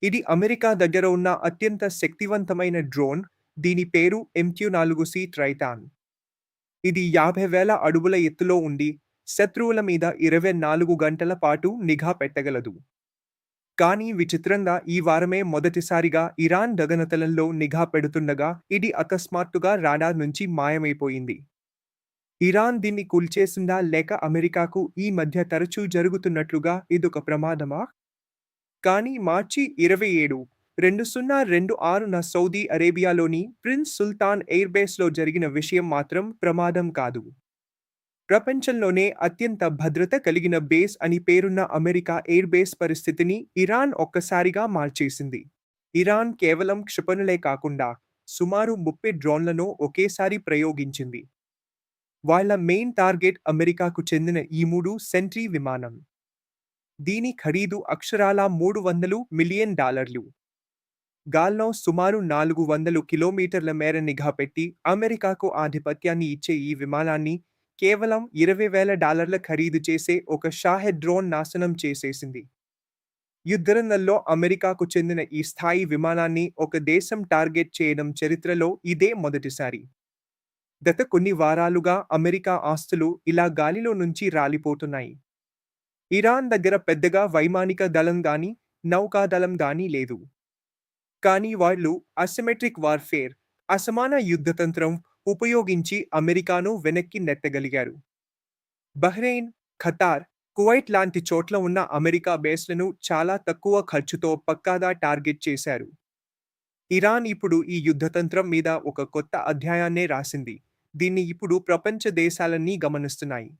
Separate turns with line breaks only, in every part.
ఇది అమెరికా దగ్గర ఉన్న అత్యంత శక్తివంతమైన డ్రోన్. దీని పేరు MQ-4C ట్రైటాన్. ఇది 50,000 అడుగుల ఎత్తులో ఉండి శత్రువుల మీద 24 గంటల పాటు నిఘా పెట్టగలదు. కానీ విచిత్రంగా ఈ వారమే మొదటిసారిగా ఇరాన్ గగనతలంలో నిఘా పెడుతుండగా ఇది అకస్మాత్తుగా రాడార్ నుంచి మాయమైపోయింది. ఇరాన్ దీన్ని కూల్చేసిందా లేక అమెరికాకు ఈ మధ్య తరచూ జరుగుతున్నట్లుగా ఇదొక ప్రమాదమా? కానీ మార్చి 27, 2026న సౌదీ అరేబియాలోని ప్రిన్స్ సుల్తాన్ ఎయిర్బేస్లో జరిగిన విషయం మాత్రం ప్రమాదం కాదు. ప్రపంచంలోనే అత్యంత భద్రత కలిగిన బేస్ అని పేరున్న అమెరికా ఎయిర్బేస్ పరిస్థితిని ఇరాన్ ఒక్కసారిగా మార్చేసింది. ఇరాన్ కేవలం క్షిపణులే కాకుండా సుమారు 30 డ్రోన్లను ఒకేసారి ప్రయోగించింది. వాళ్ళ మెయిన్ టార్గెట్ అమెరికాకు చెందిన ఈ 3 సెంట్రీ విమానం. దీని ఖరీదు అక్షరాలా $300 మిలియన్. గాల్లో సుమారు 400 కిలోమీటర్ల మేర నిఘా పెట్టి అమెరికాకు ఆధిపత్యాన్ని ఇచ్చే ఈ విమానాన్ని కేవలం $20,000 ఖరీదు చేసే ఒక షాహెద్ డ్రోన్ నాశనం చేసేసింది. యుద్ధరంగంలో అమెరికాకు చెందిన ఈ స్థాయి విమానాన్ని ఒక దేశం టార్గెట్ చేయడం చరిత్రలో ఇదే మొదటిసారి. గత కొన్ని వారాలుగా అమెరికా ఆస్తులు ఇలా గాలిలో నుంచి రాలిపోతున్నాయి. ఇరాన్ దగ్గర పెద్దగా వైమానిక దళం గానీ నౌకాదళం గానీ లేదు. కానీ వాళ్ళు అసిమెట్రిక్ వార్ఫేర్, అసమాన యుద్ధతంత్రం ఉపయోగించి అమెరికాను వెనక్కి నెట్టగలిగారు. బహ్రెయిన్, ఖతార్, కువైట్ లాంటి చోట్ల ఉన్న అమెరికా బేస్లను చాలా తక్కువ ఖర్చుతో పక్కాగా టార్గెట్ చేశారు. ఇరాన్ ఇప్పుడు ఈ యుద్ధతంత్రం మీద ఒక కొత్త అధ్యాయాన్నే రాసింది. దీన్ని ఇప్పుడు ప్రపంచ దేశాలన్నీ గమనిస్తున్నాయి.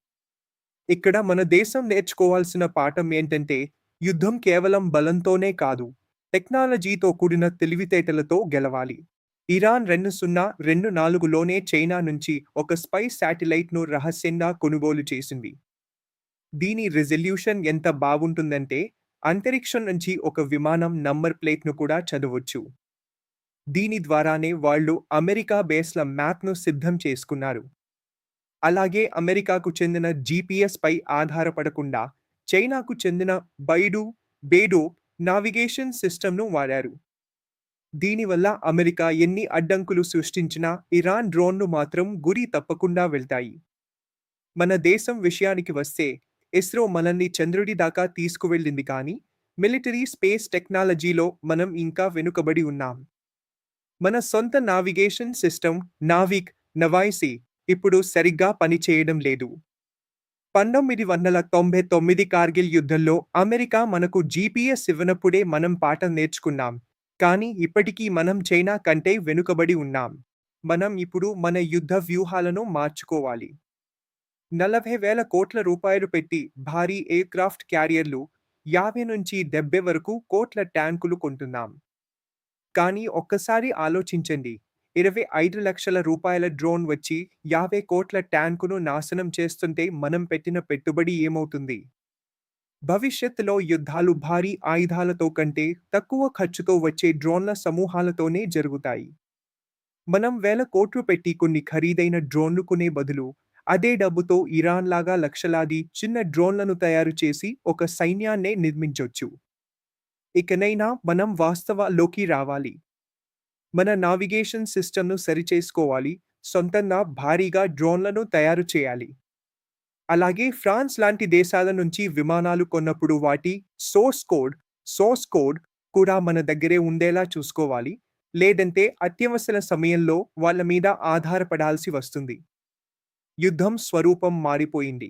ఇక్కడ మన దేశం నేర్చుకోవాల్సిన పాఠం ఏంటంటే, యుద్ధం కేవలం బలంతోనే కాదు, టెక్నాలజీతో కూడిన తెలివితేటలతో గెలవాలి. ఇరాన్ 2024లోనే చైనా నుంచి ఒక స్పై శాటిలైట్ను రహస్యంగా కొనుగోలు చేసింది. దీని రిజల్యూషన్ ఎంత బాగుంటుందంటే, అంతరిక్షం నుంచి ఒక విమానం నంబర్ ప్లేట్ను కూడా చదవచ్చు. దీని ద్వారానే వాళ్ళు అమెరికా బేస్ల మ్యాప్ను సిద్ధం చేసుకున్నారు. అలాగే అమెరికాకు చెందిన GPS పై ఆధారపడకుండా చైనాకు చెందిన బేడో నావిగేషన్ సిస్టమ్ను వాడారు. దీనివల్ల అమెరికా ఎన్ని అడ్డంకులు సృష్టించినా ఇరాన్ డ్రోన్లు మాత్రం గురి తప్పకుండా వెళ్తాయి. మన దేశం విషయానికి వస్తే, ఇస్రో మనల్ని చంద్రుడి దాకా తీసుకువెళ్ళింది కానీ మిలిటరీ స్పేస్ టెక్నాలజీలో మనం ఇంకా వెనుకబడి ఉన్నాం. మన సొంత నావిగేషన్ సిస్టమ్ నవాయిసి ఇప్పుడు సరిగ్గా పనిచేయడం లేదు. 1999 కార్గిల్ యుద్ధంలో అమెరికా మనకు GPS ఇవ్వనప్పుడే మనం పాఠం నేర్చుకున్నాం. కానీ ఇప్పటికీ మనం చైనా కంటే వెనుకబడి ఉన్నాం. మనం ఇప్పుడు మన యుద్ధ వ్యూహాలను మార్చుకోవాలి. 40,000 కోట్ల రూపాయలు పెట్టి భారీ ఎయిర్క్రాఫ్ట్ క్యారియర్లు, 50 నుంచి 70 వరకు కోట్ల ట్యాంకులు కొంటున్నాం. కానీ ఒక్కసారి ఆలోచించండి, 25 లక్షల రూపాయల డ్రోన్ వచ్చి 50 కోట్ల ట్యాంకును నాశనం చేస్తుంటే మనం పెట్టిన పెట్టుబడి ఏమవుతుంది? భవిష్యత్తులో యుద్ధాలు భారీ ఆయుధాలతో కంటే తక్కువ ఖర్చుతో వచ్చే డ్రోన్ల సమూహాలతోనే జరుగుతాయి. మనం వేల కోట్లు పెట్టి కొన్ని ఖరీదైన డ్రోన్లు కొనే బదులు అదే డబ్బుతో ఇరాన్ లాగా లక్షలాది చిన్న డ్రోన్లను తయారు చేసి ఒక సైన్యాన్నే నిర్మించొచ్చు. ఇకనైనా మనం వాస్తవాల్లోకి రావాలి. మన నావిగేషన్ సిస్టమ్ను సరిచేసుకోవాలి, సొంతంగా భారీగా డ్రోన్లను తయారు చేయాలి. అలాగే ఫ్రాన్స్ లాంటి దేశాల నుంచి విమానాలు కొన్నప్పుడు వాటి సోర్స్ కోడ్ కూడా మన దగ్గరే ఉండేలా చూసుకోవాలి. లేదంటే అత్యవసర సమయంలో వాళ్ళ మీద ఆధారపడాల్సి వస్తుంది. యుద్ధం స్వరూపం మారిపోయింది.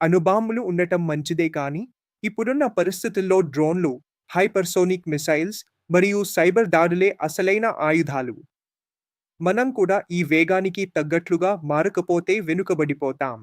అణుబాంబులు ఉండటం మంచిదే కానీ ఇప్పుడున్న పరిస్థితుల్లో డ్రోన్లు, హైపర్సోనిక్ మిసైల్స్ మరియు సైబర్ దాడులే అసలైన ఆయుధాలు. మనం కూడా ఈ వేగానికి తగ్గట్లుగా మారకపోతే వెనుకబడిపోతాం.